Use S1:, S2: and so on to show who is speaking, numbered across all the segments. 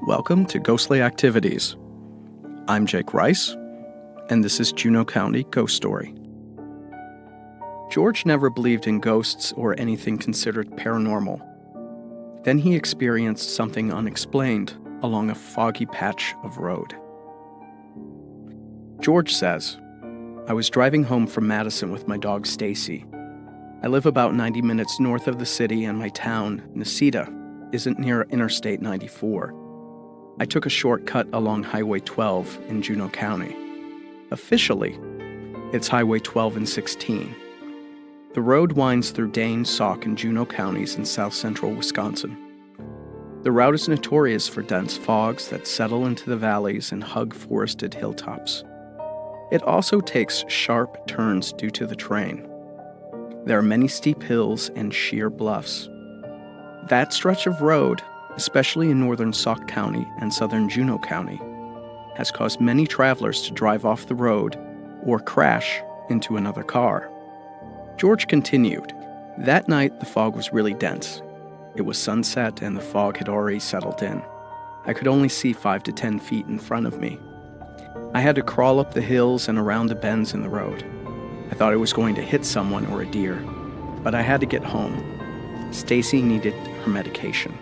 S1: Welcome to Ghostly Activities. I'm Jake Rice, and this is Juneau County Ghost Story. George never believed in ghosts or anything considered paranormal. Then he experienced something unexplained along a foggy patch of road. George says, "I was driving home from Madison with my dog Stacy. I live about 90 minutes north of the city, and my town, Necedah, isn't near Interstate 94. I took a shortcut along Highway 12 in Juneau County. Officially, it's Highway 12 and 16. The road winds through Dane, Sauk, and Juneau counties in south-central Wisconsin. The route is notorious for dense fogs that settle into the valleys and hug forested hilltops. It also takes sharp turns due to the terrain. There are many steep hills and sheer bluffs. That stretch of road, especially in northern Sauk County and southern Juneau County, has caused many travelers to drive off the road or crash into another car." George continued, "That night the fog was really dense. It was sunset and the fog had already settled in. I could only see 5 to 10 feet in front of me. I had to crawl up the hills and around the bends in the road. I thought I was going to hit someone or a deer, but I had to get home. Stacy needed her medication."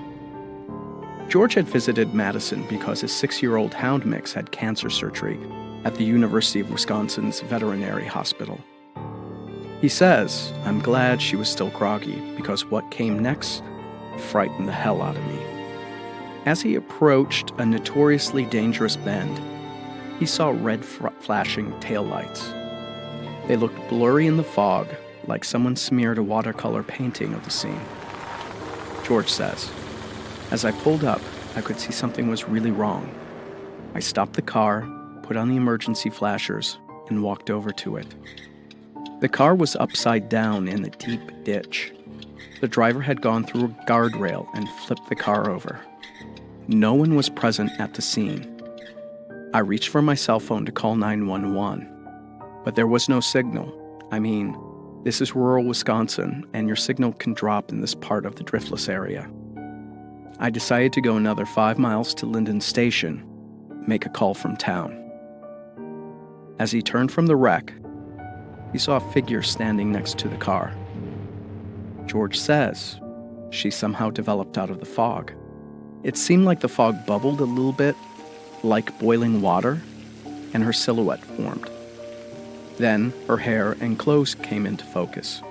S1: George had visited Madison because his 6-year-old hound mix had cancer surgery at the University of Wisconsin's veterinary hospital. He says, "I'm glad she was still groggy because what came next frightened the hell out of me." As he approached a notoriously dangerous bend, he saw red flashing taillights. They looked blurry in the fog, like someone smeared a watercolor painting of the scene. George says, "As I pulled up, I could see something was really wrong. I stopped the car, put on the emergency flashers, and walked over to it. The car was upside down in a deep ditch. The driver had gone through a guardrail and flipped the car over. No one was present at the scene. I reached for my cell phone to call 911, but there was no signal. I mean, this is rural Wisconsin, and your signal can drop in this part of the driftless area. I decided to go another 5 miles to Linden Station, make a call from town. As he turned from the wreck, he saw a figure standing next to the car. George says she somehow developed out of the fog. It seemed like the fog bubbled a little bit, like boiling water, and her silhouette formed. Then her hair and clothes came into focus.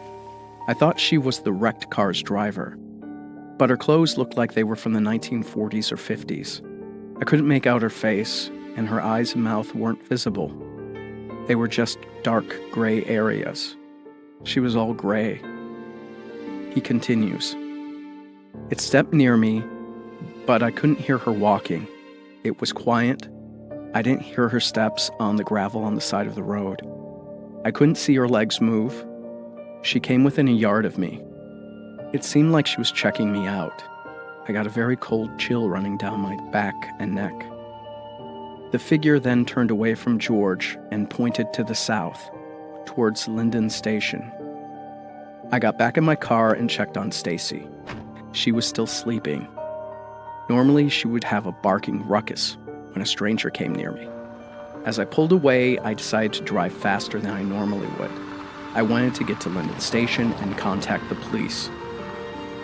S1: I thought she was the wrecked car's driver, but her clothes looked like they were from the 1940s or 50s. I couldn't make out her face, and her eyes and mouth weren't visible. They were just dark gray areas. She was all gray." He continues, "It stepped near me, but I couldn't hear her walking. It was quiet. I didn't hear her steps on the gravel on the side of the road. I couldn't see her legs move. She came within a yard of me. It seemed like she was checking me out. I got a very cold chill running down my back and neck." The figure then turned away from George and pointed to the south, towards Linden Station. I got back in my car and checked on Stacy. She was still sleeping. Normally, she would have a barking ruckus when a stranger came near me. As I pulled away, I decided to drive faster than I normally would. I wanted to get to Linden Station and contact the police.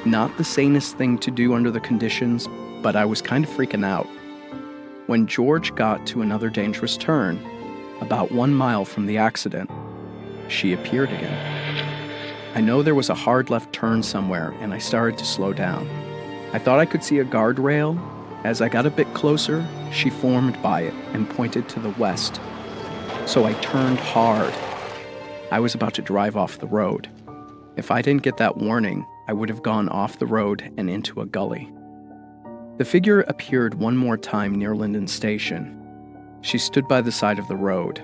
S1: Not the sanest thing to do under the conditions, but I was kind of freaking out. When George got to another dangerous turn, about 1 mile from the accident, she appeared again. I know there was a hard left turn somewhere, and I started to slow down. I thought I could see a guardrail. As I got a bit closer, she formed by it and pointed to the west. So I turned hard. I was about to drive off the road. If I didn't get that warning, I would have gone off the road and into a gully. The figure appeared one more time near Linden Station. She stood by the side of the road.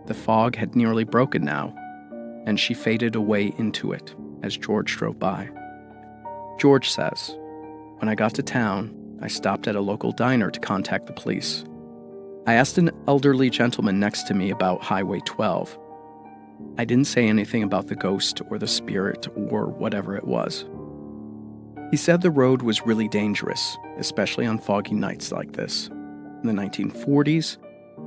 S1: The fog had nearly broken now, and she faded away into it as George drove by. George says, "When I got to town, I stopped at a local diner to contact the police. I asked an elderly gentleman next to me about Highway 12. I didn't say anything about the ghost or the spirit or whatever it was. He said the road was really dangerous, especially on foggy nights like this. In the 1940s,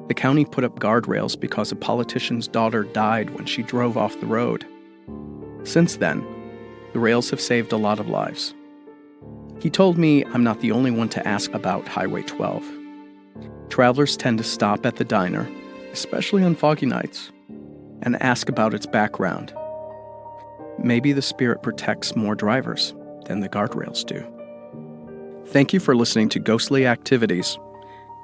S1: the county put up guardrails because a politician's daughter died when she drove off the road. Since then, the rails have saved a lot of lives. He told me I'm not the only one to ask about Highway 12. Travelers tend to stop at the diner, especially on foggy nights, and ask about its background. Maybe the Spirit protects more drivers than the guardrails do. Thank you for listening to Ghostly Activities.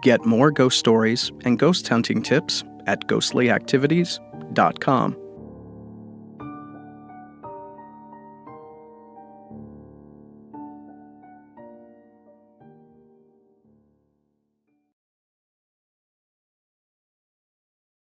S1: Get more ghost stories and ghost hunting tips at ghostlyactivities.com.